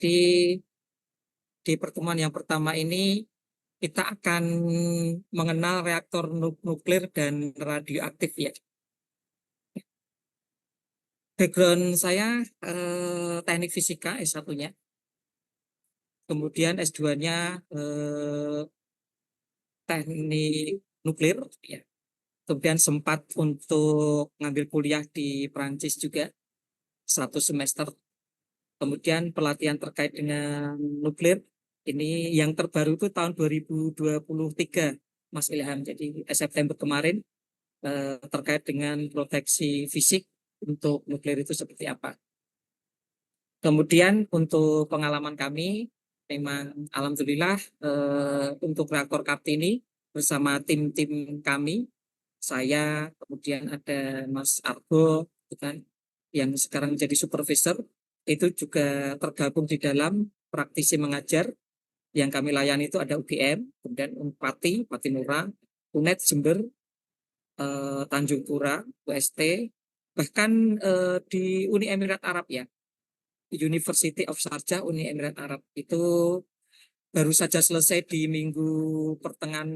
di pertemuan yang pertama ini kita akan mengenal reaktor nuklir dan radioaktif ya. Background saya teknik fisika S1-nya. Kemudian S2-nya teknik nuklir ya. Kemudian sempat untuk ngambil kuliah di Prancis juga 1 semester. Kemudian pelatihan terkait dengan nuklir ini yang terbaru itu tahun 2023 Mas Ilham. Jadi September kemarin terkait dengan proteksi fisik untuk nuklir itu seperti apa. Kemudian untuk pengalaman kami, memang alhamdulillah untuk reaktor Kartini bersama tim-tim kami, saya, kemudian ada Mas Argo, kan, yang sekarang menjadi supervisor, itu juga tergabung di dalam praktisi mengajar. Yang kami layani itu ada UGM, kemudian Unpati, Patimura, UNED Jember, Tanjung Pura, UST, bahkan di Uni Emirat Arab ya, University of Sharjah, Uni Emirat Arab itu baru saja selesai di minggu pertengahan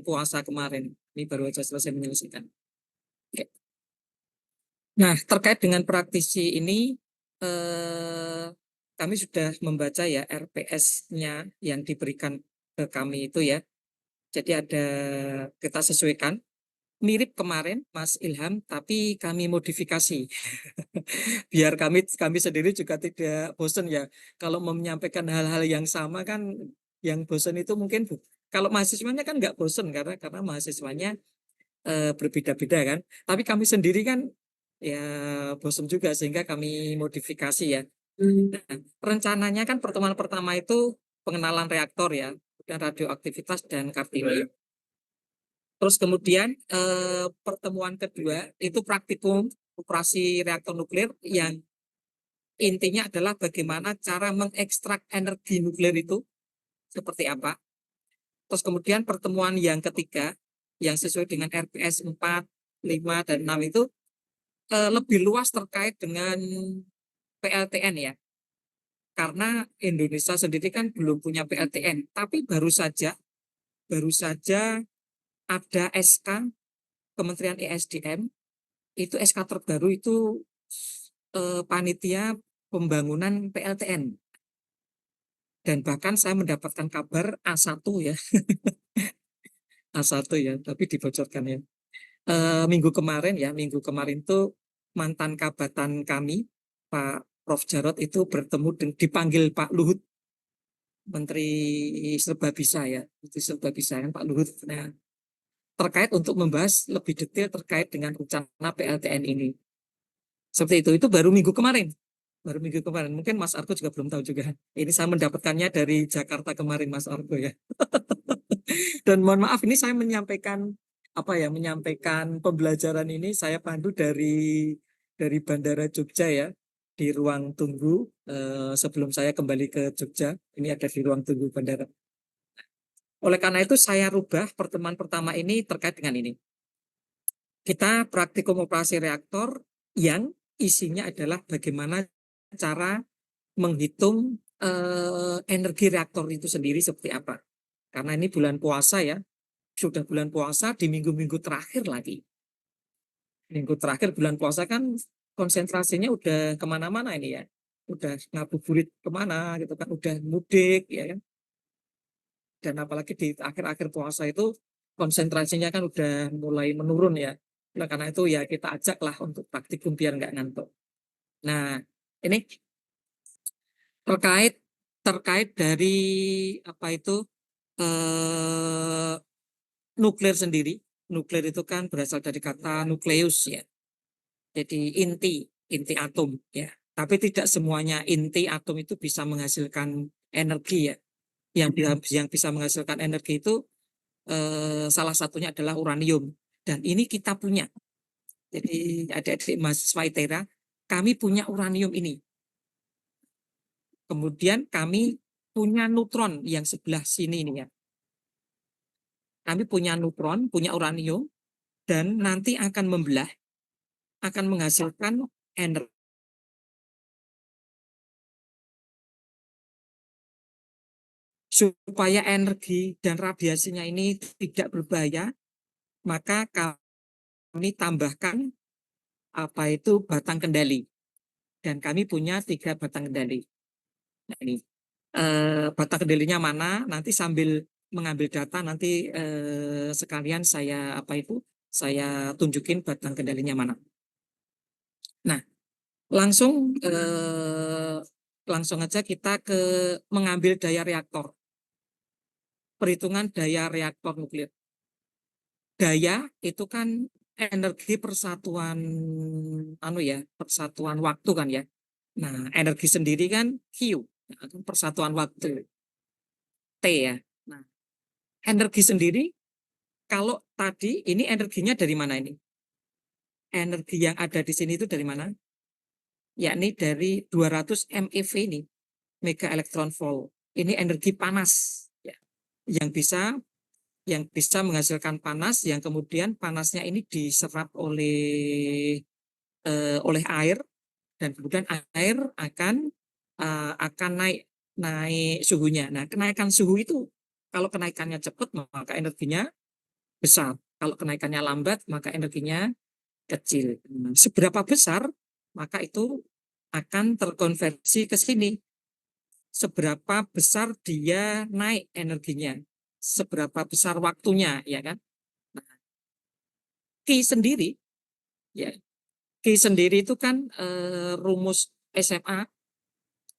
puasa kemarin. Ini baru saja selesai menyelesaikan. Oke. Nah, terkait dengan praktisi ini, kami sudah membaca ya RPS-nya yang diberikan ke kami itu ya. Jadi ada kita sesuaikan mirip kemarin Mas Ilham, tapi kami modifikasi. Biar kami sendiri juga tidak bosan ya. Kalau mau menyampaikan hal-hal yang sama kan, yang bosan itu mungkin kalau mahasiswanya kan nggak bosan karena mahasiswanya berbeda-beda kan. Tapi kami sendiri kan ya bosan juga sehingga kami modifikasi ya. Nah, rencananya kan pertemuan pertama itu pengenalan reaktor ya, dan radioaktivitas dan Kartini. Terus kemudian pertemuan kedua itu praktikum operasi reaktor nuklir yang intinya adalah bagaimana cara mengekstrak energi nuklir itu seperti apa. Terus kemudian pertemuan yang ketiga yang sesuai dengan RPS 4, 5, dan 6 itu lebih luas terkait dengan PLTN ya. Karena Indonesia sendiri kan belum punya PLTN, tapi baru saja ada SK Kementerian ESDM, itu SK terbaru itu panitia pembangunan PLTN. Dan bahkan saya mendapatkan kabar A1 ya, A1 ya, tapi dibocorkan ya. Minggu kemarin tuh mantan kabatan kami, Pak Prof. Jarot itu bertemu dipanggil Pak Luhut, Menteri Serba Bisa ya, Menteri Serba Bisa kan Pak Luhut. Nah, terkait untuk membahas lebih detail terkait dengan rencana PLTN ini. Seperti itu baru minggu kemarin. Baru minggu kemarin. Mungkin Mas Argo juga belum tahu juga. Ini saya mendapatkannya dari Jakarta kemarin Mas Argo ya. Dan mohon maaf ini saya menyampaikan pembelajaran ini saya pandu dari Bandara Jogja ya, di ruang tunggu sebelum saya kembali ke Jogja. Ini ada di ruang tunggu bandara. Oleh karena itu saya rubah pertemuan pertama ini terkait dengan ini. Kita praktikum operasi reaktor yang isinya adalah bagaimana cara menghitung energi reaktor itu sendiri seperti apa. Karena ini bulan puasa ya, sudah bulan puasa di minggu-minggu terakhir lagi. Minggu terakhir bulan puasa kan konsentrasinya udah kemana-mana ini ya. Udah ngabuburit kemana gitu kan, udah mudik ya kan. Dan apalagi di akhir-akhir puasa itu konsentrasinya kan udah mulai menurun ya. Nah, karena itu ya kita ajak lah untuk praktikum biar nggak ngantuk. Nah, ini terkait terkait dari apa itu eh, nuklir sendiri. Nuklir itu kan berasal dari kata nukleus ya. Jadi inti atom ya. Tapi tidak semuanya inti atom itu bisa menghasilkan energi ya. Yang bisa menghasilkan energi itu salah satunya adalah uranium. Dan ini kita punya. Jadi adik-adik mahasiswa ITERA, kami punya uranium ini. Kemudian kami punya neutron yang sebelah sini ini ya. Kami punya neutron, punya uranium, dan nanti akan membelah, akan menghasilkan energi supaya energi dan radiasinya ini tidak berbahaya, maka kami tambahkan apa itu batang kendali. Dan kami punya 3 batang kendali. Nah, ini batang kendalinya mana? Nanti sambil mengambil data nanti sekalian saya apa itu? Saya tunjukin batang kendalinya mana. Nah, langsung aja kita ke mengambil daya reaktor. Perhitungan daya reaktor nuklir. Daya itu kan energi persatuan persatuan waktu kan ya. Nah, energi sendiri kan Q, persatuan waktu T ya. Nah, energi sendiri kalau tadi ini energinya dari mana ini? Energi yang ada di sini itu dari mana? Yakni dari 200 MeV ini, mega elektron volt. Ini energi panas ya, yang bisa menghasilkan panas yang kemudian panasnya ini diserap oleh air dan kemudian air akan naik naik suhunya. Nah, kenaikan suhu itu kalau kenaikannya cepat maka energinya besar. Kalau kenaikannya lambat maka energinya kecil. Seberapa besar maka itu akan terkonversi ke sini. Seberapa besar dia naik energinya, seberapa besar waktunya, ya kan? Nah, Ki sendiri, ya, Ki sendiri itu kan rumus SMA.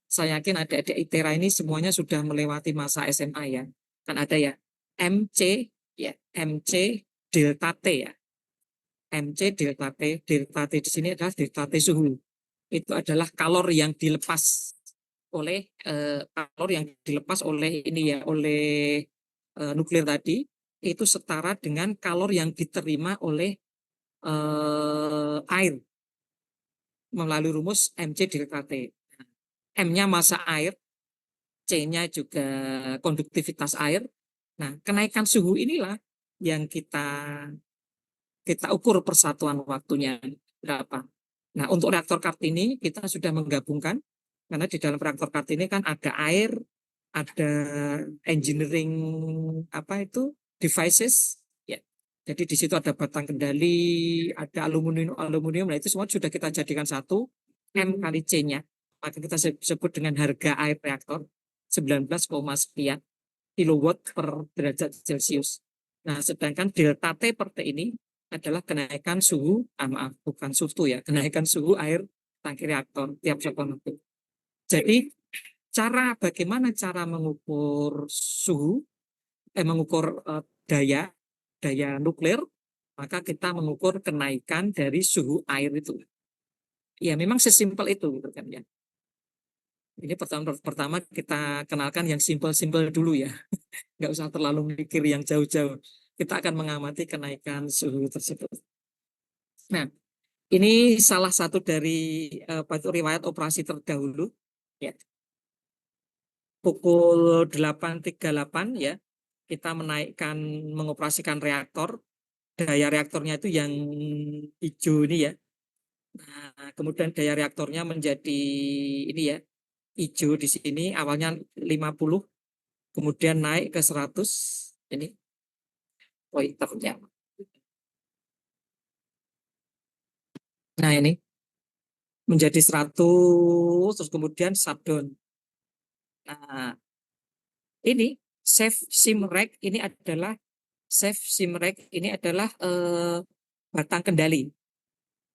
Saya yakin adik-adik ITERA ini semuanya sudah melewati masa SMA ya. Kan ada ya MC delta T ya. Delta T di sini adalah delta T suhu. Itu adalah kalor yang dilepas ini ya oleh nuklir tadi itu setara dengan kalor yang diterima oleh air melalui rumus MC delta T. M-nya massa air, C-nya juga konduktivitas air. Nah, kenaikan suhu inilah yang kita ukur persatuan waktunya berapa. Nah, untuk reaktor Kartini kita sudah menggabungkan karena di dalam reaktor Kartini kan ada air, ada engineering devices ya. Jadi di situ ada batang kendali, ada aluminium, nah itu semua sudah kita jadikan satu M kali C-nya. Maka kita sebut dengan harga air reaktor 19, sekian kilowatt per derajat Celcius. Nah, sedangkan delta T per T ini adalah kenaikan suhu, bukan suhu ya, kenaikan suhu air tangki reaktor tiap waktu. Jadi bagaimana cara mengukur suhu, mengukur daya nuklir, maka kita mengukur kenaikan dari suhu air itu. Ya memang sesimpel itu gitu kan ya. Ini pertama kita kenalkan yang simpel-simpel dulu ya. Nggak usah terlalu mikir yang jauh-jauh. Kita akan mengamati kenaikan suhu tersebut. Nah, ini salah satu dari riwayat operasi terdahulu. Ya. Pukul 8.38 ya, kita mengoperasikan reaktor. Daya reaktornya itu yang hijau ini ya. Nah, kemudian daya reaktornya menjadi ini ya, hijau di sini awalnya 50, kemudian naik ke 100. Ini pointernya. Nah, ini menjadi 100 terus kemudian shutdown. Nah, ini Safe Simrek ini adalah batang kendali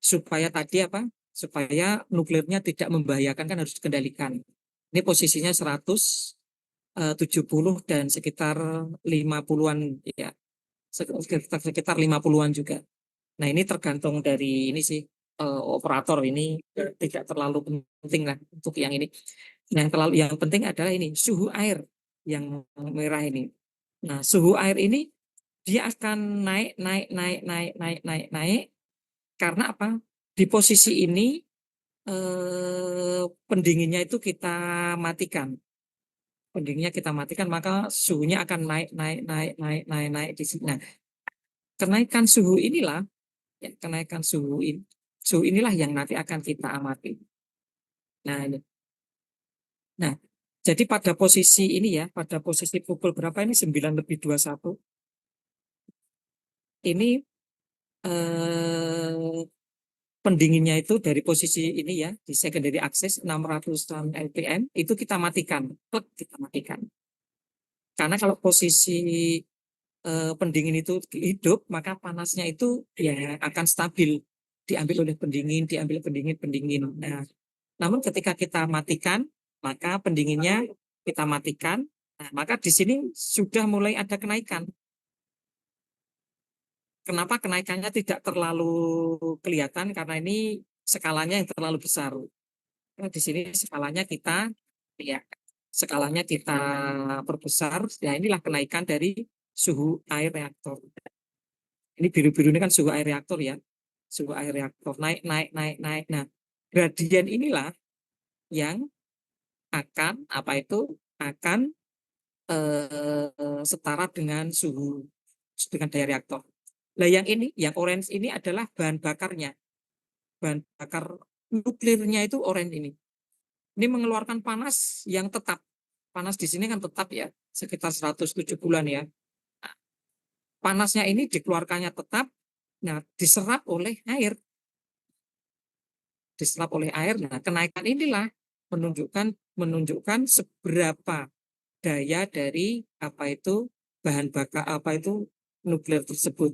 supaya tadi supaya nuklirnya tidak membahayakan kan harus dikendalikan. Ini posisinya 170 dan sekitar 50-an ya. Sekitar 50-an juga. Nah, ini tergantung dari ini sih operator ini tidak terlalu penting lah untuk yang ini. Nah, yang penting adalah ini suhu air yang merah ini. Nah, suhu air ini dia akan naik karena apa? Di posisi ini pendinginnya itu kita matikan. Pendinginnya kita matikan maka suhunya akan naik di sini. Nah, kenaikan suhu inilah inilah yang nanti akan kita amati. Nah, ini. Nah, Jadi pada posisi ini ya, pada posisi pukul berapa ini 9:21, ini eh, pendinginnya itu dari posisi ini ya, di secondary access 600-an LPM, itu kita matikan, plug kita matikan. Karena kalau posisi pendingin itu hidup, maka panasnya itu ya akan stabil, diambil oleh pendingin, diambil pendingin. Nah, namun ketika kita matikan, maka pendinginnya kita matikan, nah, maka di sini sudah mulai ada kenaikan. Kenapa kenaikannya tidak terlalu kelihatan? Karena ini skalanya yang terlalu besar. Nah, di sini skalanya kita ya skalanya kita perbesar. Ya inilah kenaikan dari suhu air reaktor. Ini biru-biru ini kan suhu air reaktor ya. Suhu air reaktor naik, naik, naik, naik. Nah, gradien inilah yang akan apa itu akan setara dengan suhu dengan daya reaktor. Nah, yang ini, yang orange ini adalah bahan bakarnya. Bahan bakar nuklirnya itu orange ini. Ini mengeluarkan panas yang tetap. Panas di sini kan tetap ya, sekitar 107 bulan ya. Panasnya ini dikeluarkannya tetap, nah diserap oleh air. Diserap oleh air. Nah, kenaikan inilah menunjukkan seberapa daya dari apa itu bahan bakar apa itu nuklir tersebut.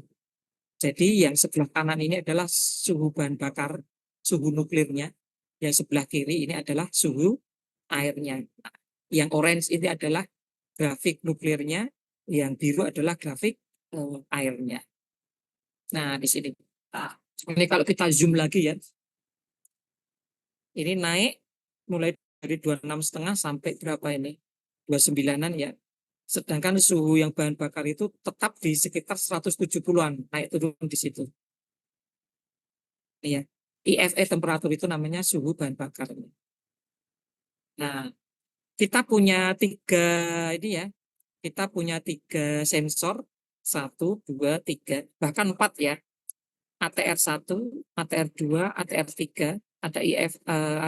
Jadi yang sebelah kanan ini adalah suhu bahan bakar, suhu nuklirnya. Yang sebelah kiri ini adalah suhu airnya. Yang orange ini adalah grafik nuklirnya, yang biru adalah grafik airnya. Nah, di sini. Nah, ini kalau kita zoom lagi ya, ini naik mulai dari 26,5 sampai berapa ini? 29-an ya. Sedangkan suhu yang bahan bakar itu tetap di sekitar 170-an, naik turun di situ. Ya. IFE temperatur itu namanya suhu bahan bakar. Nah, kita punya tiga ini ya, kita punya tiga sensor, satu, dua, tiga, bahkan empat ya. ATR 1, ATR 2, ATR 3, ada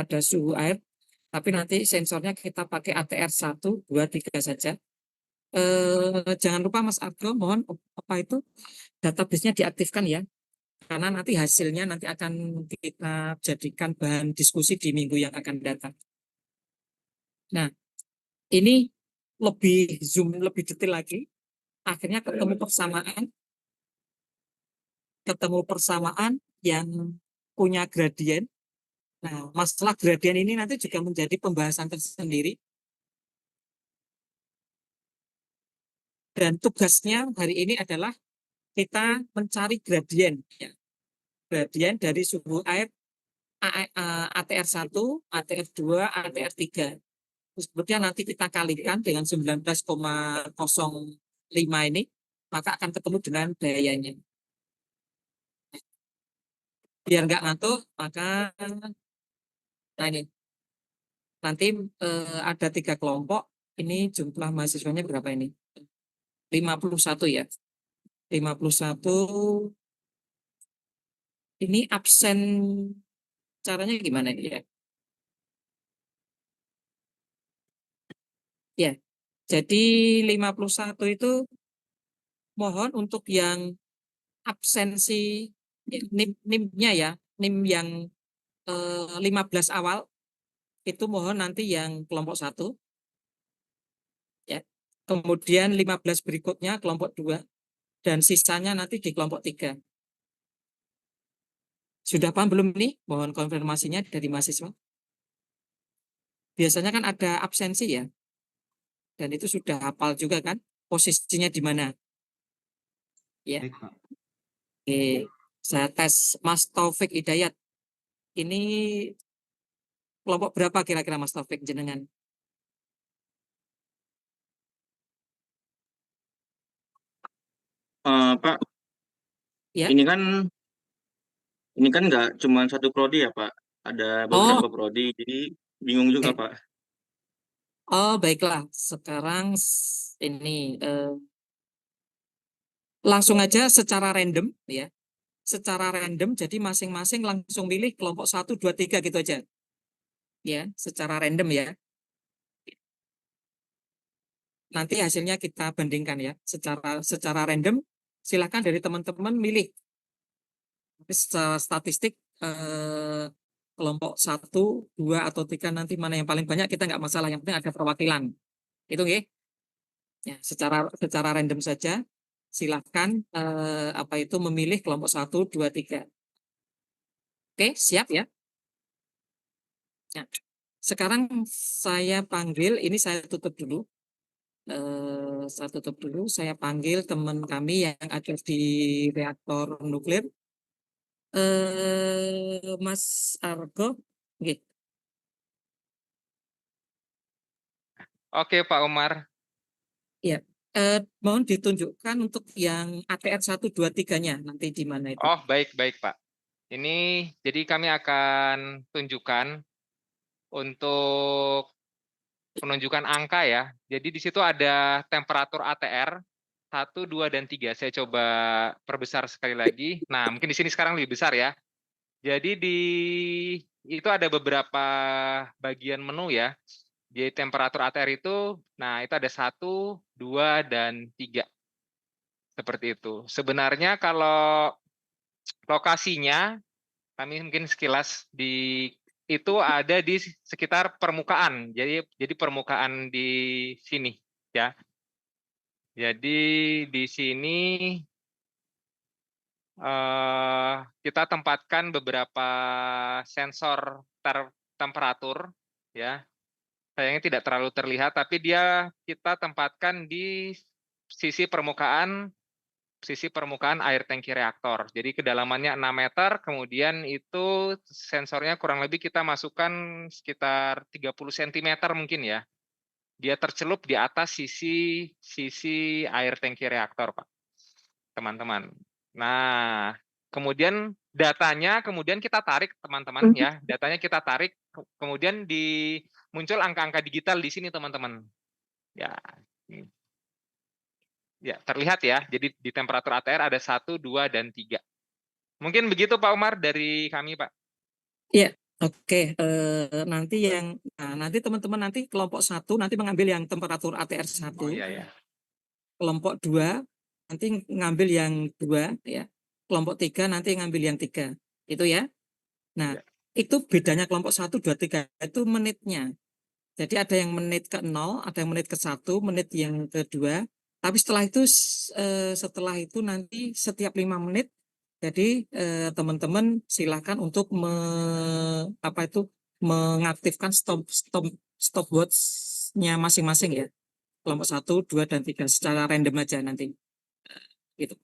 ada suhu air, tapi nanti sensornya kita pakai ATR 1, 2, 3 saja. Jangan lupa Mas Argo, mohon apa itu database-nya diaktifkan ya, karena nanti hasilnya nanti akan kita jadikan bahan diskusi di minggu yang akan datang. Nah, ini lebih zoom lebih detail lagi, akhirnya ketemu persamaan yang punya gradien. Nah, masalah gradien ini nanti juga menjadi pembahasan tersendiri, dan tugasnya hari ini adalah kita mencari gradien, ya. Gradien dari suhu air ATR 1, ATR 2, ATR 3. Terus kemudian nanti kita kalikan dengan 19,05 ini, maka akan ketemu dengan dayanya. Biar nggak ngantuk, maka nah ini nanti ada 3 kelompok. Ini jumlah mahasiswanya berapa ini? 51 ya. 51 ini absen, caranya gimana ini ya? Ya, jadi 51 itu mohon untuk yang absensi NIM-nya ya, NIM yang 15 awal itu mohon nanti yang kelompok 1 ya. Kemudian 15 berikutnya kelompok 2 dan sisanya nanti di kelompok 3. Sudah paham belum nih? Mohon konfirmasinya dari mahasiswa. Biasanya kan ada absensi ya, dan itu sudah hafal juga kan posisinya di mana ya. Oke, saya tes Mas Taufik Hidayat. Ini kelompok berapa kira-kira Mas Taufik jenengan? Pak, Ya. ini kan nggak cuma satu prodi ya, Pak. Ada Oh, beberapa prodi, jadi bingung juga, eh, Pak. oh baiklah. Sekarang ini langsung aja secara random ya. Secara random, jadi masing-masing langsung pilih kelompok 1, 2, 3 gitu aja. Ya, secara random ya. nanti hasilnya kita bandingkan ya secara random. Silakan dari teman-teman milih. Tapi secara statistik kelompok 1, 2, atau 3 nanti mana yang paling banyak kita nggak masalah. Yang penting ada perwakilan. Itu nggih. Ya, secara random saja. Silahkan memilih kelompok 1, 2, 3. Oke, siap ya. Nah, sekarang saya panggil, ini saya tutup dulu. Saya panggil teman kami yang ada di reaktor nuklir. Mas Argo. Oke. Oke, Pak Umar. Ya. Mohon ditunjukkan untuk yang ATR 1, 2, 3-nya nanti di mana itu. Oh, baik, Pak. Ini jadi kami akan tunjukkan untuk penunjukan angka ya. Jadi di situ ada temperatur ATR 1, 2, dan 3. Saya coba perbesar sekali lagi. Nah, mungkin di sini sekarang lebih besar ya. Jadi itu ada beberapa bagian menu ya. Jadi temperatur ATR itu, nah itu ada 1, 2, dan 3. Seperti itu. Sebenarnya kalau lokasinya, kami mungkin sekilas itu ada di sekitar permukaan. Jadi permukaan di sini ya. Jadi di sini kita tempatkan beberapa sensor temperatur ya. Sayangnya tidak terlalu terlihat, tapi kita tempatkan di sisi permukaan air tangki reaktor. Jadi kedalamannya 6 meter, kemudian itu sensornya kurang lebih kita masukkan sekitar 30 cm mungkin ya. Dia tercelup di atas sisi air tangki reaktor, Pak. Teman-teman. Nah, kemudian datanya kita tarik, teman-teman ya. Datanya kita tarik, kemudian muncul angka-angka digital di sini, teman-teman. Ya. Ya, terlihat ya. Jadi di temperatur ATR ada 1, 2, dan 3. Mungkin begitu Pak Umar dari kami, Pak. Iya, oke. Nanti teman-teman nanti kelompok 1 nanti mengambil yang temperatur ATR 1. Oh iya ya. Kelompok 2 nanti ngambil yang 2 ya. Kelompok 3 nanti ngambil yang 3. Itu ya. Nah, Ya. itu bedanya kelompok 1, 2, 3 itu menitnya. Jadi ada yang menit ke 0, ada yang menit ke 1, menit yang kedua. Tapi setelah itu nanti setiap 5 menit, jadi teman-teman silakan untuk mengaktifkan stopwatch-nya masing-masing ya. Kelompok 1, 2, dan 3 secara random aja nanti. Gitu.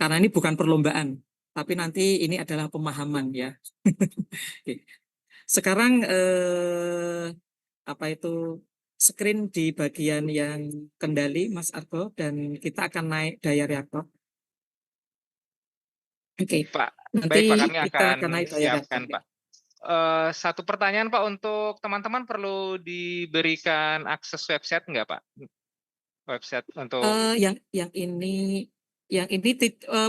Karena ini bukan perlombaan, tapi nanti ini adalah pemahaman ya. Sekarang screen di bagian yang kendali Mas Argo, dan kita akan naik daya reaktor. Oke, Pak, nanti baik Pak, kami kita akan akan naik daya reaktor. siapkan Pak. Satu pertanyaan Pak, untuk teman-teman perlu diberikan akses website nggak Pak? Website untuk Yang ini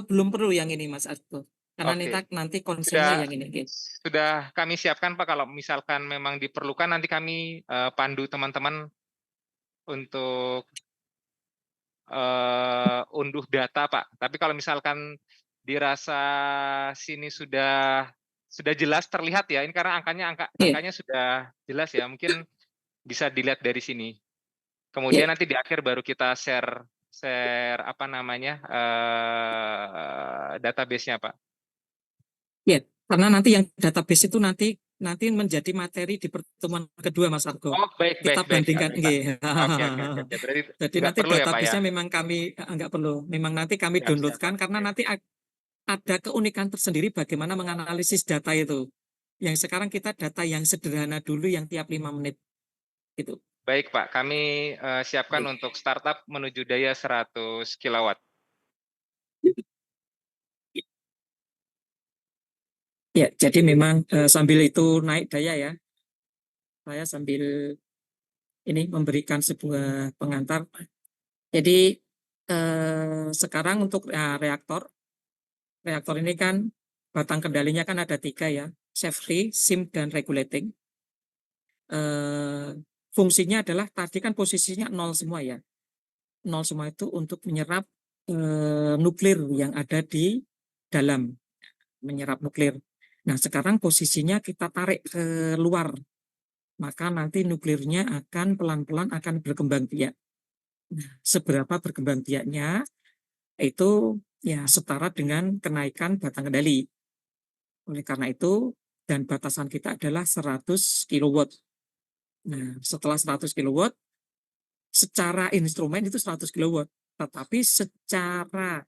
belum perlu yang ini Mas Argo, karena Oke. nanti konsennya Sudah yang ini. Okay. Sudah kami siapkan Pak, kalau misalkan memang diperlukan nanti kami pandu teman-teman untuk unduh data Pak. Tapi kalau misalkan dirasa sini sudah jelas terlihat ya, ini karena angkanya sudah jelas ya, mungkin bisa dilihat dari sini. Kemudian nanti di akhir baru kita share database-nya Pak. Ya, karena nanti yang database itu nanti menjadi materi di pertemuan kedua Mas Argo. Oh, baik. Kita bandingkan. Oke. Berarti Jadi nggak nanti perlu ya Pak ya? database-nya memang kami nggak perlu. Memang nanti kami Siap, downloadkan, karena Oke. nanti ada keunikan tersendiri bagaimana menganalisis data itu. Yang sekarang kita data yang sederhana dulu yang tiap 5 menit. Gitu. Baik Pak, kami siapkan untuk startup menuju daya 100 kW. Ya, jadi memang sambil itu naik daya ya, saya sambil ini memberikan sebuah pengantar. Jadi sekarang untuk reaktor ini kan batang kendalinya kan ada 3 ya, safety, sim, dan regulating. Fungsinya adalah tadi kan posisinya 0 semua ya. nol semua itu untuk menyerap nuklir yang ada di dalam, menyerap nuklir. Nah, sekarang posisinya kita tarik ke luar, maka nanti nuklirnya akan pelan-pelan akan berkembang biak. Nah, seberapa berkembang biaknya itu ya setara dengan kenaikan batang kendali. Oleh karena itu, dan batasan kita adalah 100 kW. Nah, setelah 100 kW, secara instrumen itu 100 kW. Tetapi secara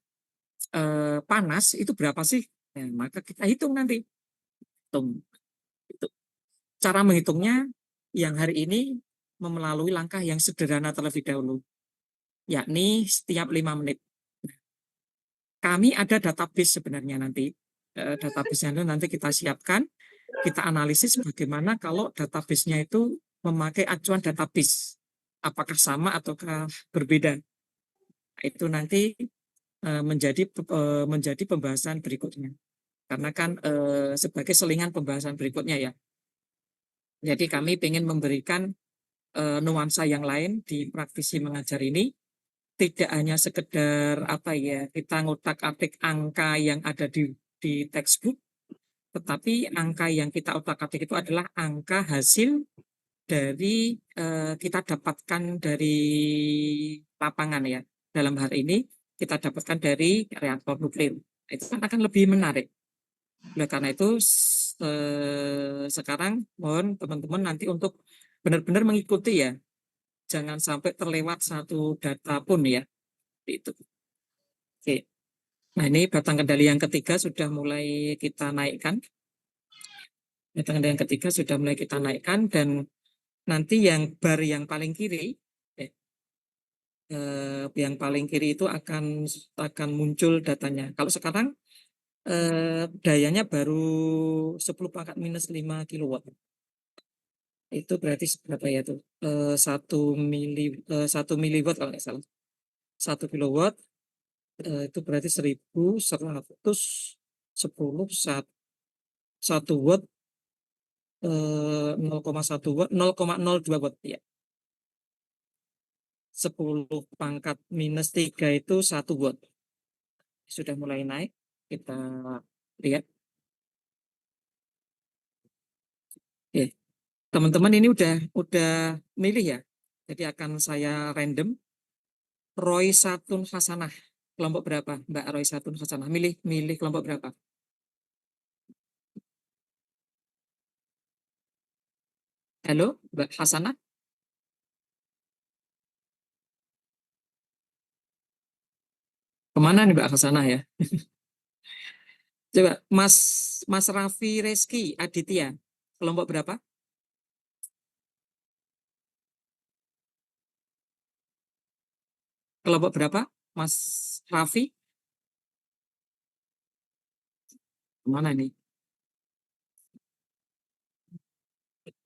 panas itu berapa sih? Nah, maka kita hitung nanti. Hitung. Cara menghitungnya yang hari ini melalui langkah yang sederhana terlebih dahulu, yakni setiap 5 menit. Kami ada database sebenarnya nanti. Database-nya nanti kita siapkan, kita analisis bagaimana kalau database-nya itu memakai acuan database. Apakah sama ataukah berbeda. Itu nanti menjadi pembahasan berikutnya. Karena kan sebagai selingan pembahasan berikutnya ya. Jadi kami ingin memberikan nuansa yang lain di praktisi mengajar ini, tidak hanya sekedar apa ya, kita ngutak-atik angka yang ada di textbook, tetapi angka yang kita utak-atik itu adalah angka hasil dari kita dapatkan dari lapangan ya. Dalam hal ini kita dapatkan dari reaktor nuklir. Itu akan lebih menarik. Oleh karena itu sekarang mohon teman-teman nanti untuk benar-benar mengikuti ya. Jangan sampai terlewat satu data pun ya. Itu. Oke. Nah, ini batang kendali yang ketiga sudah mulai kita naikkan. Batang kendali yang ketiga sudah mulai kita naikkan, dan nanti yang bar yang paling kiri itu akan muncul datanya. Kalau sekarang dayanya baru 10 pangkat minus 5 kW. Itu berarti berapa ya tuh? 1 miliwatt kalau nggak salah. 1 kilowatt itu berarti 1110 1 watt 0,1 watt 0,02 watt ya. 10 pangkat minus 3 itu 1 watt. Sudah mulai naik. Kita lihat. Oke. Teman-teman ini udah milih ya. Jadi akan saya random. Roy Satun Hasanah. Kelompok berapa? Mbak Roy Satun Hasanah. Milih kelompok berapa? Halo, Mbak Hasanah? Kemana nih Mbak Hasanah ya? Coba Mas Raffi Reski Aditya. Kelompok berapa? Kelompok berapa? Mas Raffi? Kemana nih?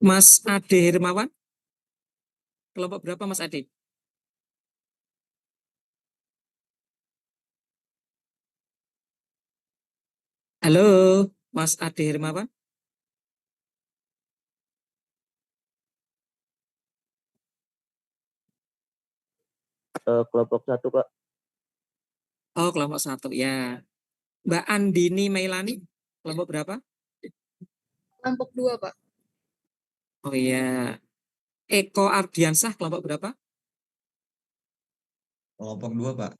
Mas Ade Hermawan? Kelompok berapa Mas Ade? Halo, Mas Ade Hermawan? Kelompok 1, Pak. Oh, kelompok 1 ya. Mbak Andini Mailani? Kelompok berapa? Kelompok 2, Pak. Oh iya. Eko Ardiansah kelompok berapa? Kelompok 2, Pak.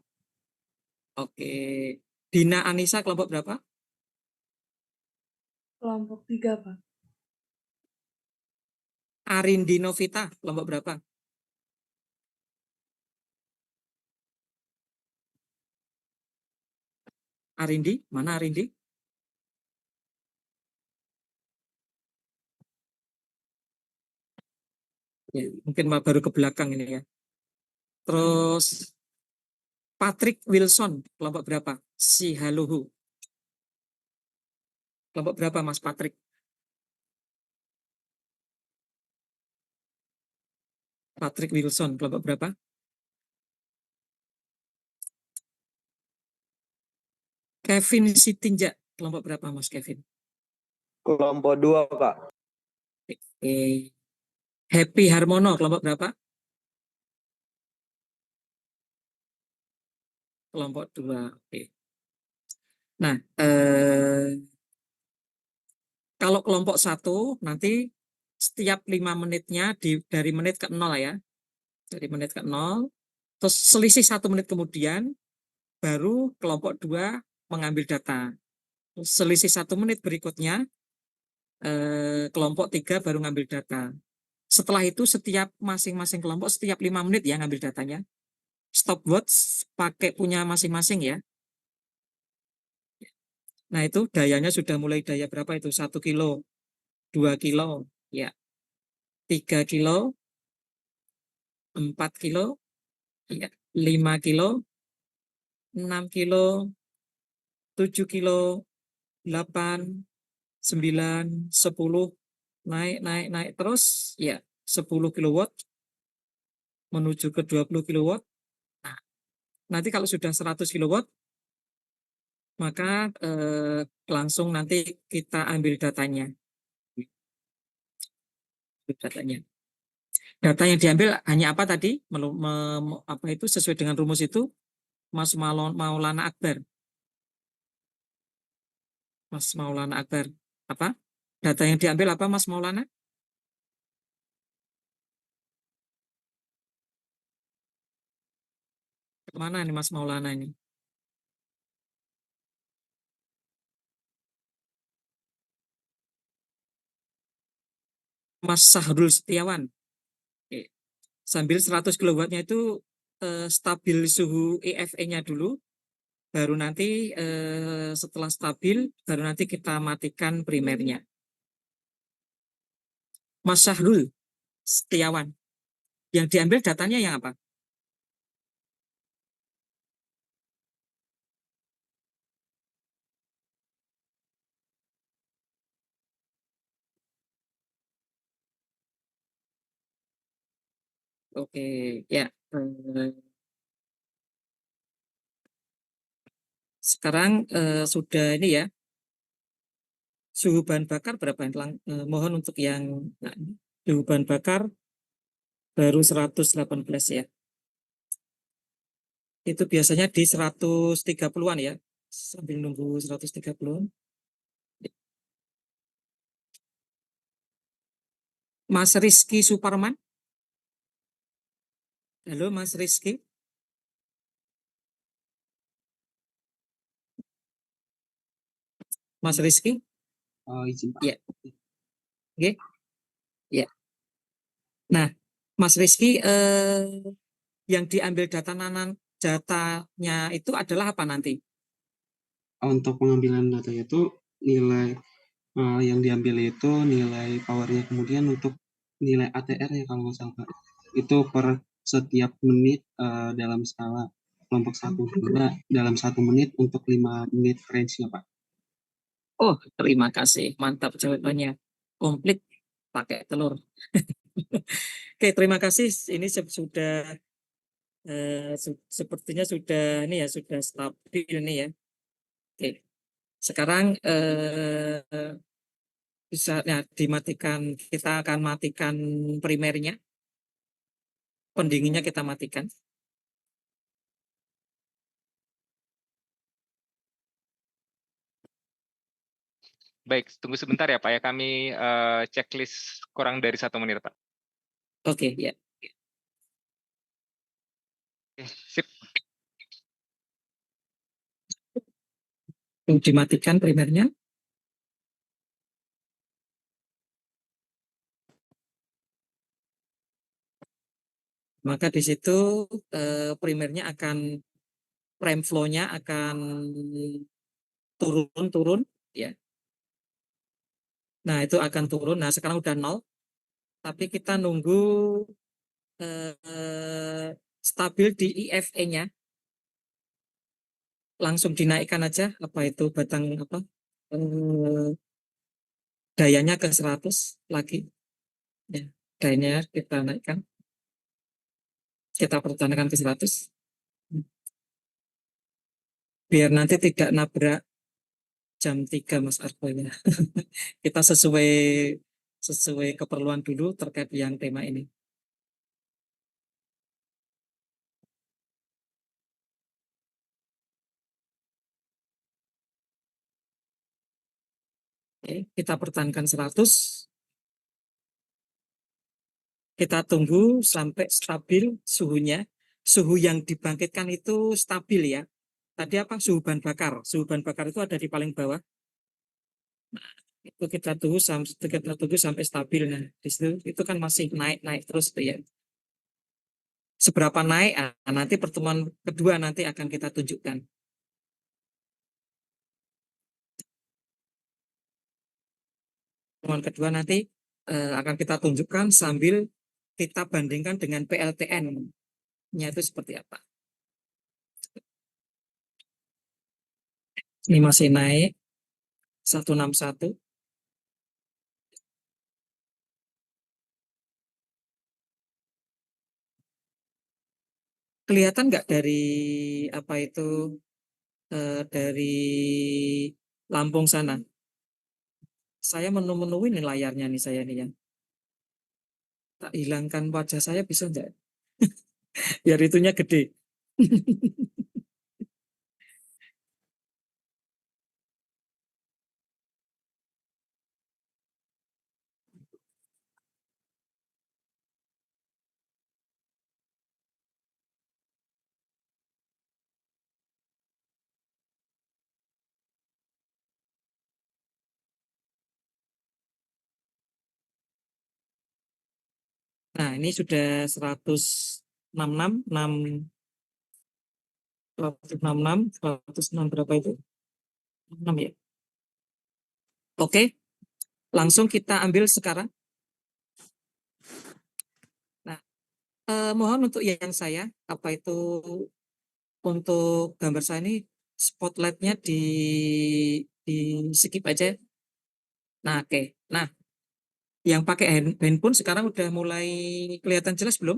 Oke. Dina Anissa kelompok berapa? Kelompok 3, Pak. Arindi Novita kelompok berapa? Arindi, mana Arindi? Ya, mungkin baru ke belakang ini ya. Terus Patrick Wilson kelompok berapa? Si Haluhu. Kelompok berapa Mas Patrick? Patrick Wilson kelompok berapa? Kevin Sitinja kelompok berapa Mas Kevin? Kelompok 2, Pak. Happy Harmono kelompok berapa? kelompok 2. Oke. Nah, kalau kelompok 1 nanti setiap 5 menitnya dari menit ke 0 ya. Dari menit ke 0, terus selisih 1 menit kemudian baru kelompok 2 mengambil data. Terus selisih 1 menit berikutnya kelompok 3 baru ngambil data. Setelah itu setiap masing-masing kelompok setiap 5 menit ya ngambil datanya. Stopwatch pakai punya masing-masing ya. Nah itu dayanya sudah mulai daya berapa itu? 1 kilo, 2 kilo, ya, 3 kilo, 4 kilo, ya, 5 kilo, 6 kilo, 7 kilo, 8, 9, 10, naik terus, ya, 10 kilowatt menuju ke 20 kilowatt. Nah, nanti kalau sudah 100 kilowatt, maka langsung nanti kita ambil datanya. Data yang diambil hanya apa tadi? Apa itu sesuai dengan rumus itu? Mas Maulana Akbar. Mas Maulana Akbar. Apa? Data yang diambil apa Mas Maulana? Kemana nih Mas Maulana ini? Mas Sahrul Setiawan. Oke. Sambil 100 kilowattnya itu stabil suhu EFE-nya dulu, baru nanti setelah stabil, baru nanti kita matikan primernya. Mas Sahrul Setiawan. Yang diambil datanya yang apa? Oke, ya. Sekarang sudah ini ya, suhu bahan bakar berapa? Mohon untuk yang nah, suhu bahan bakar baru 118 ya. Itu biasanya di 130-an ya. Sambil nunggu 130-an. Mas Rizky Suparman. Halo Mas Rizky. Mas Rizky. Oh, izin Pak. Ya. Oke. Ya. Nah, Mas Rizky yang diambil datanya itu adalah apa nanti? Untuk pengambilan data itu nilai yang diambil itu nilai powernya, kemudian untuk nilai ATR-nya kalau nggak salah Pak. Itu per setiap menit dalam skala kelompok 1 juga dalam 1 menit untuk 5 menit range-nya Pak. Oh, terima kasih. Mantap jawabannya. Komplit pakai telur. Oke, terima kasih. Ini sudah sepertinya sudah ini ya sudah stabil ini ya. Oke, sekarang bisa ya, dimatikan. Kita akan matikan primernya, pendinginnya kita matikan. Baik, tunggu sebentar ya Pak ya. Kami checklist kurang dari 1 menit Pak. Oke, ya. Oke, sip. Dimatikan primernya. Maka di situ primernya akan prime flow-nya akan turun ya. Nah, itu akan turun. Nah, sekarang udah 0. Tapi kita nunggu stabil di IFE-nya. Langsung dinaikkan aja apa itu batang apa dayanya ke 100 lagi. Ya, dayanya kita naikkan. Kita pertahankan ke 100. Biar nanti tidak nabrak jam 3 Mas Argo ya. Kita sesuai keperluan dulu terkait yang tema ini. Oke, kita pertahankan 100. Kita tunggu sampai stabil suhunya. Suhu yang dibangkitkan itu stabil ya. Tadi apa? Suhu bahan bakar. Suhu bahan bakar itu ada di paling bawah. Nah, itu kita tunggu sampai stabil. Nah, di situ itu kan masih naik terus tuh ya. Seberapa naik? Nanti pertemuan kedua nanti akan kita tunjukkan. Pertemuan kedua nanti akan kita tunjukkan sambil kita bandingkan dengan PLTN-nya itu seperti apa. Ini masih naik 161. Kelihatan nggak dari apa itu dari Lampung sana? Saya menu-menu ini layarnya nih saya nih ya. Tak hilangkan wajah saya bisa nggak? Biar itunya gede. Nah, ini sudah 166, 166 berapa itu? 6 ya. Oke, langsung kita ambil sekarang. Nah, mohon untuk yang saya, apa itu untuk gambar saya ini spotlightnya di skip aja. Nah, oke. Nah, yang pakai handphone sekarang udah mulai kelihatan jelas belum?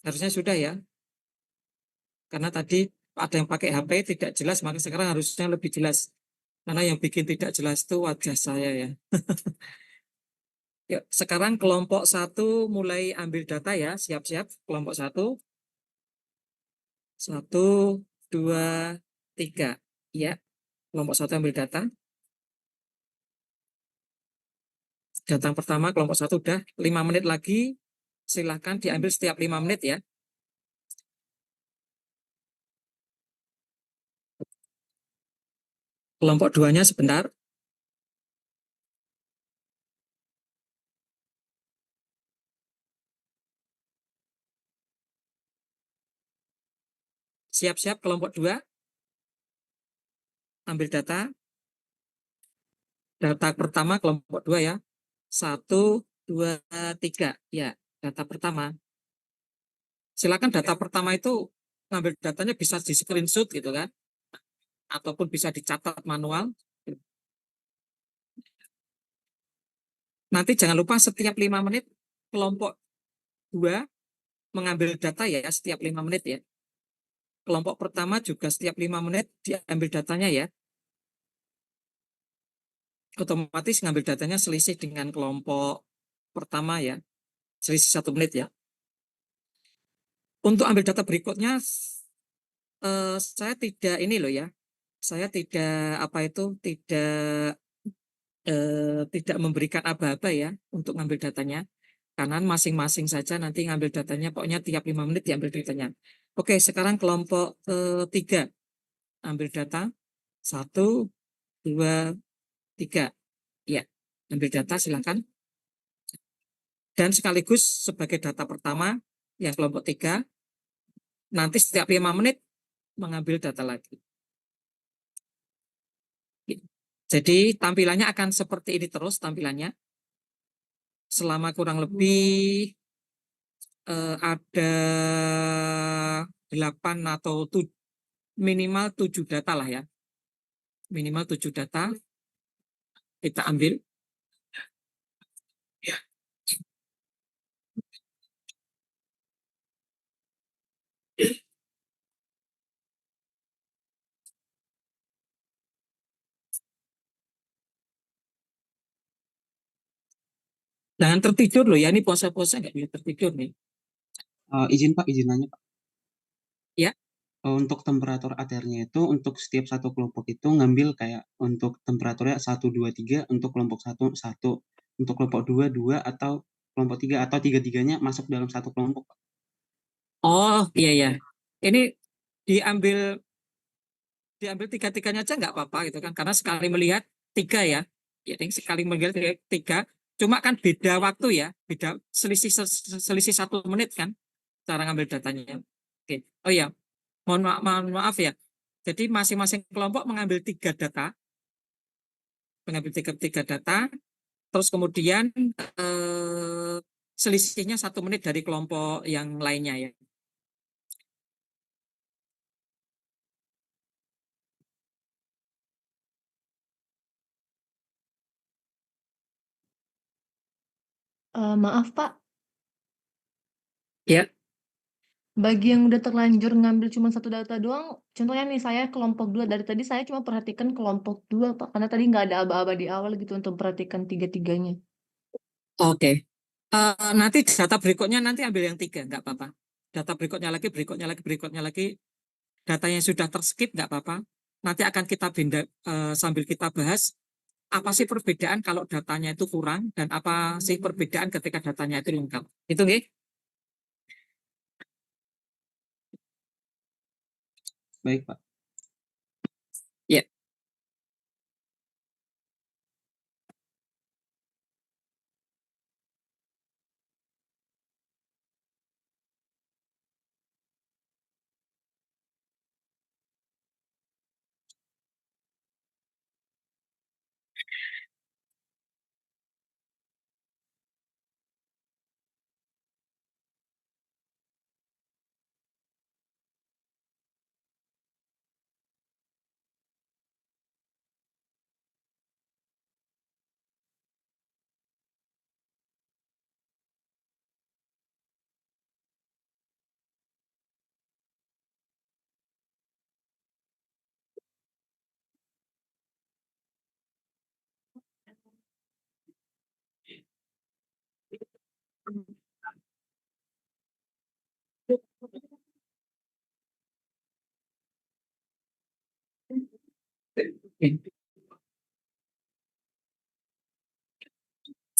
Harusnya sudah ya. Karena tadi ada yang pakai HP tidak jelas, maka sekarang harusnya lebih jelas. Karena yang bikin tidak jelas itu wajah saya ya. Yuk, sekarang kelompok 1 mulai ambil data ya. Siap-siap kelompok 1. 1, 2, 3. Ya, kelompok 1 ambil data. Data pertama kelompok 1 udah 5 menit lagi. Silahkan diambil setiap 5 menit ya. Kelompok 2-nya sebentar. Siap-siap kelompok 2. Ambil data. Data pertama kelompok 2 ya. 1, 2, 3. Ya, data pertama. Silakan data pertama itu ngambil datanya bisa di screenshot gitu kan. Ataupun bisa dicatat manual. Nanti jangan lupa setiap 5 menit kelompok 2 mengambil data ya setiap 5 menit ya. Kelompok pertama juga setiap 5 menit diambil datanya ya. Otomatis ngambil datanya selisih dengan kelompok pertama ya. Selisih 1 menit ya. Untuk ambil data berikutnya saya tidak ini loh ya. Saya tidak apa itu tidak memberikan aba-aba ya untuk ngambil datanya. Karena masing-masing saja nanti ngambil datanya, pokoknya tiap 5 menit diambil datanya. Oke, sekarang kelompok 3. Ambil data. 1, 2, 3. Ya, ambil data silakan. Dan sekaligus sebagai data pertama, yang kelompok 3, nanti setiap 5 menit mengambil data lagi. Jadi tampilannya akan seperti ini terus tampilannya. Selama kurang lebih ada 8 atau minimal 7 data lah ya. Minimal 7 data kita ambil. Ya. Jangan tertidur loh ya, ini pose-pose nggak bisa tertidur nih. Izin Pak, izin nanya Pak. Ya. Untuk temperatur ATR-nya itu untuk setiap satu kelompok itu ngambil kayak untuk temperaturnya 1, 2, 3 untuk kelompok 1, 1, untuk kelompok 2, 2, atau kelompok 3 atau tiga-tiganya masuk dalam satu kelompok, Pak. Oh iya ya. Ini diambil diambil tiga-tiganya aja nggak apa-apa gitu kan, karena sekali melihat tiga ya. Jadi sekali melihat tiga, cuma kan beda waktu ya, beda selisih 1 menit kan cara ngambil datanya. Oke. Oh ya, mohon maaf ya. Jadi masing-masing kelompok mengambil tiga data, terus kemudian selisihnya 1 menit dari kelompok yang lainnya ya. Maaf Pak, Ya, bagi yang udah terlanjur ngambil cuma satu data doang, contohnya nih saya kelompok 2, dari tadi saya cuma perhatikan kelompok 2 Pak, karena tadi nggak ada aba-aba di awal gitu untuk perhatikan tiga-tiganya. oke. Nanti data berikutnya nanti ambil yang tiga, nggak apa-apa. Data berikutnya lagi, data yang sudah terskip nggak apa-apa. Nanti akan kita sambil kita bahas apa sih perbedaan kalau datanya itu kurang dan apa sih perbedaan ketika datanya itu lengkap. Itu nggih? Baik, Pak. Ya.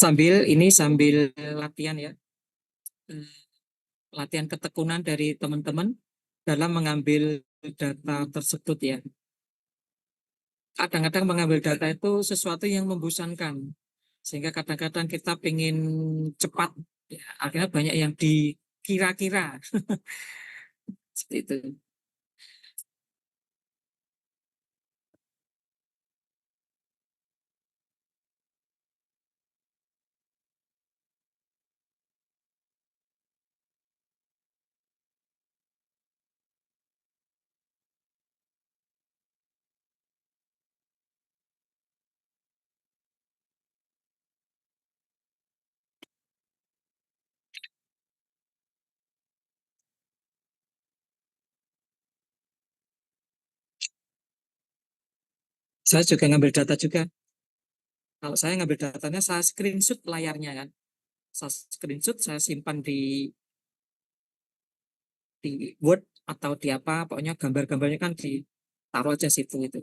Sambil latihan ya, latihan ketekunan dari teman-teman dalam mengambil data tersebut ya. Kadang-kadang mengambil data itu sesuatu yang membosankan, sehingga kadang-kadang kita pengen cepat, ya, akhirnya banyak yang dikira-kira. Seperti itu. Saya juga ngambil data juga. Kalau saya ngambil datanya, saya screenshot layarnya kan. Saya screenshot, saya simpan di Word atau di apa, pokoknya gambar-gambarnya kan ditaruh aja situ itu.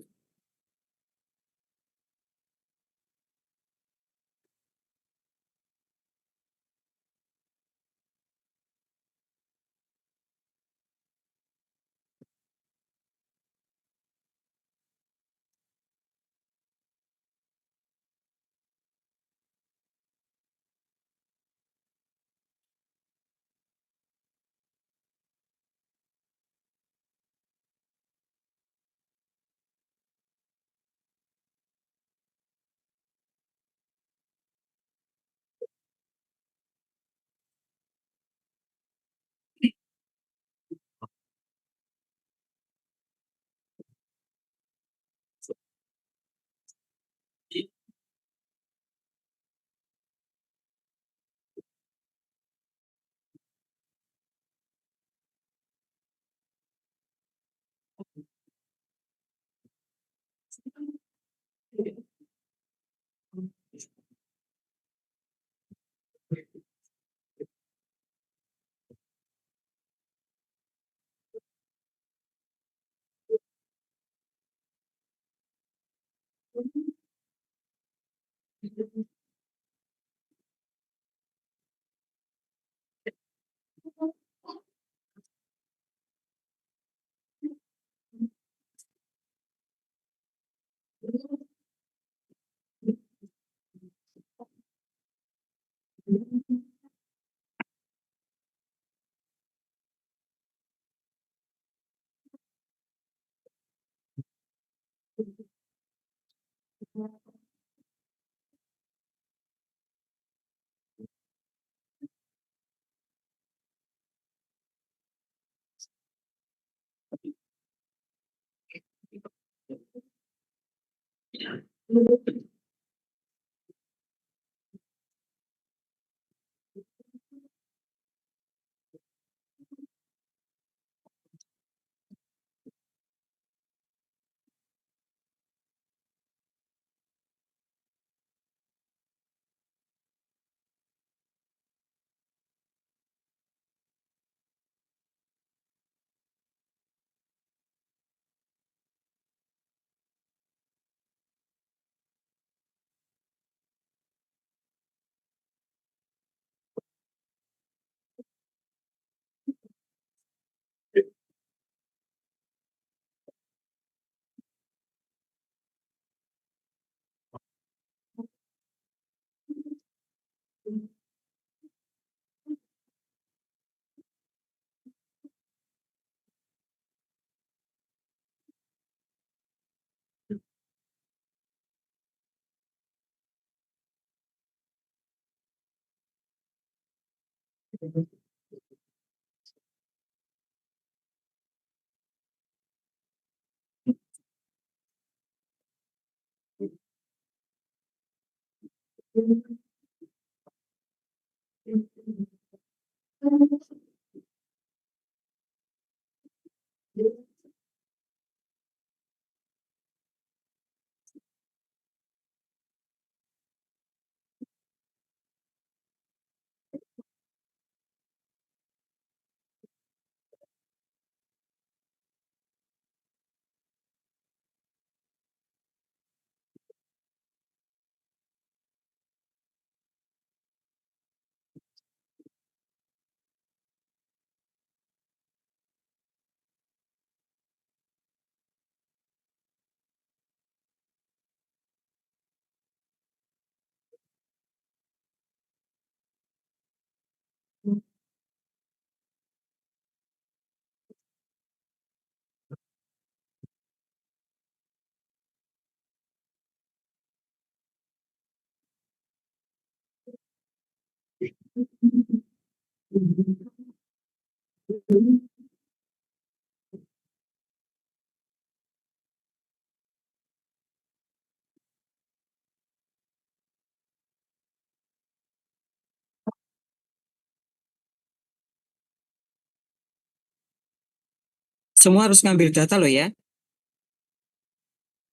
Semua harus ngambil data loh ya,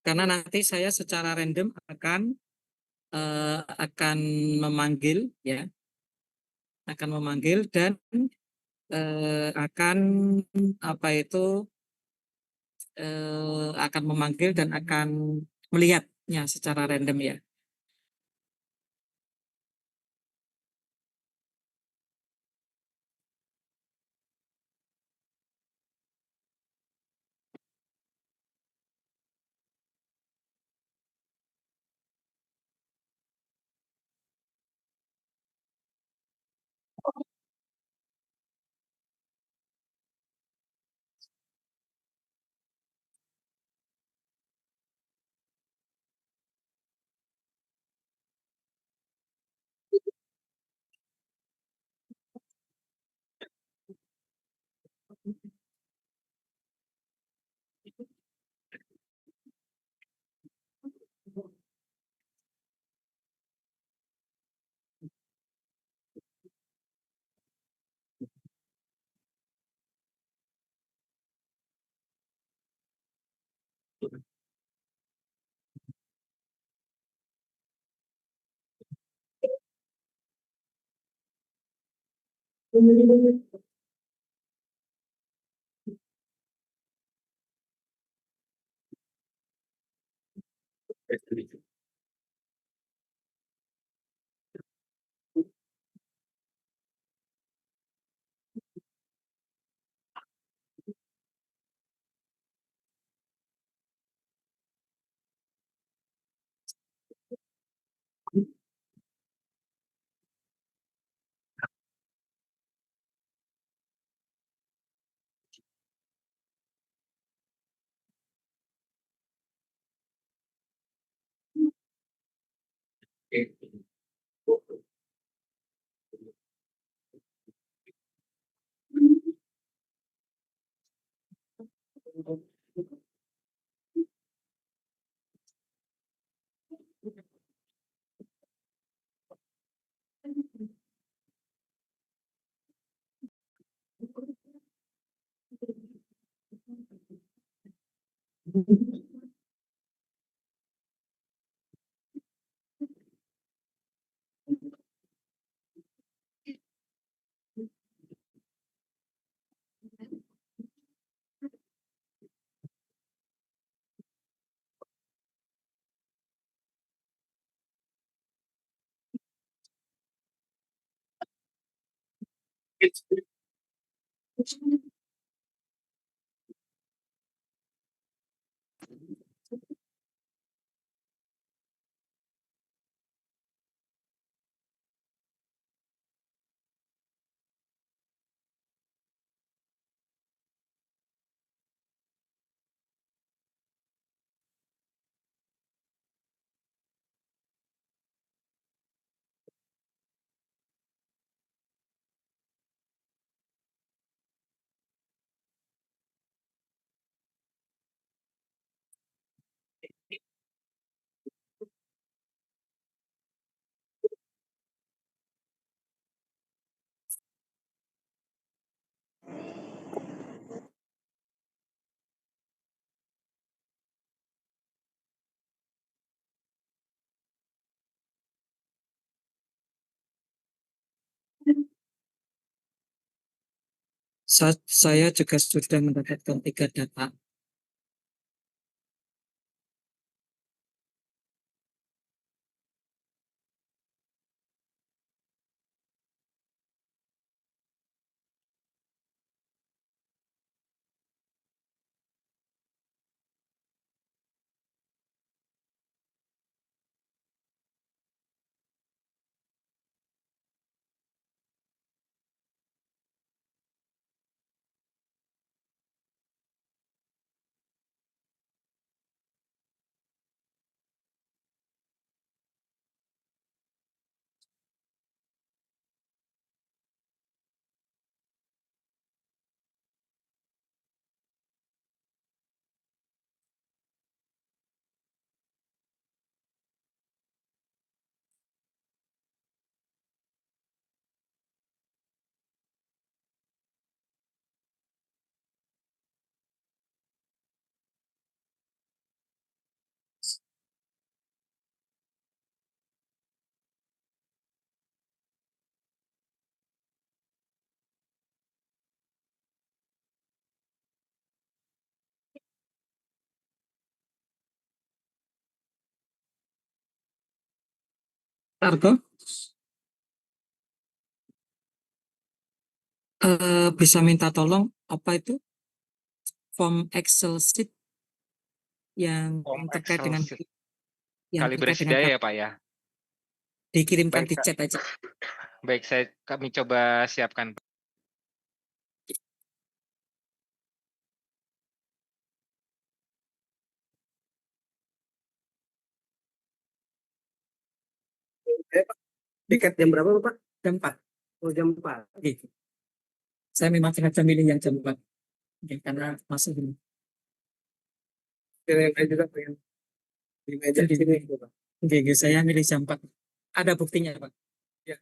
karena nanti saya secara random akan memanggil ya, akan memanggil dan akan apa itu akan memanggil dan akan melihatnya secara random ya. Saya juga sudah mendapatkan 3 data. Argo, bisa minta tolong apa itu form Excel sheet yang Form terkait Excel dengan sheet. yang terkait Kalibrasi dengan daya ya Pak ya. dikirimkan Baik di Kak. chat aja. Baik, kami coba siapkan. Tiket jam berapa Pak? Jam 4. Oh, jam 4. Gitu. Saya memang sengaja milih yang jam 4. Oke, karena masih ini. Saya juga pengen di meja di sini, Pak. Oke, saya milih jam 4. Ada buktinya, Pak. Ya.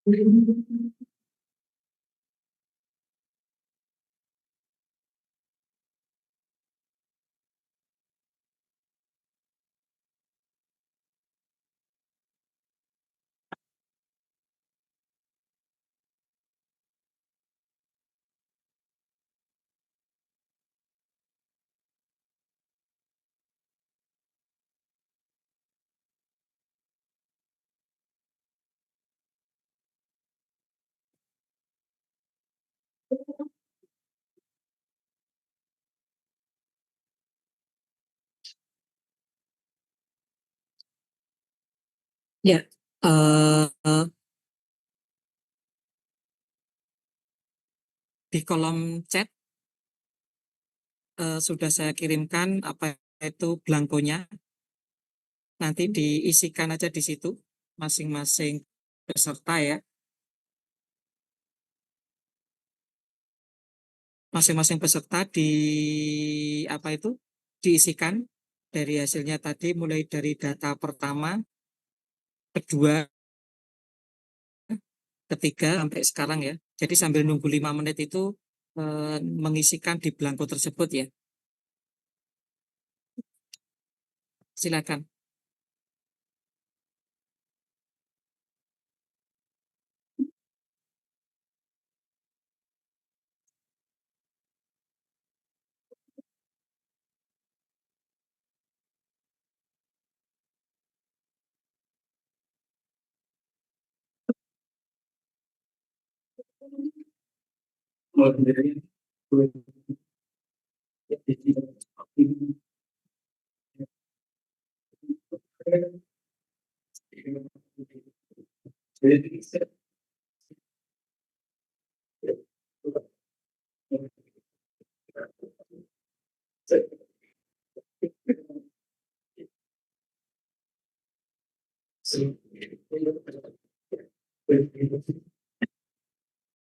Ya, eh, di kolom chat sudah saya kirimkan apa itu blankonya. Nanti diisikan aja di situ masing-masing peserta ya. Masing-masing peserta apa itu diisikan dari hasilnya tadi mulai dari data pertama, kedua, ketiga sampai sekarang ya. Jadi sambil nunggu 5 menit itu mengisikan di blanko tersebut ya. Silakan.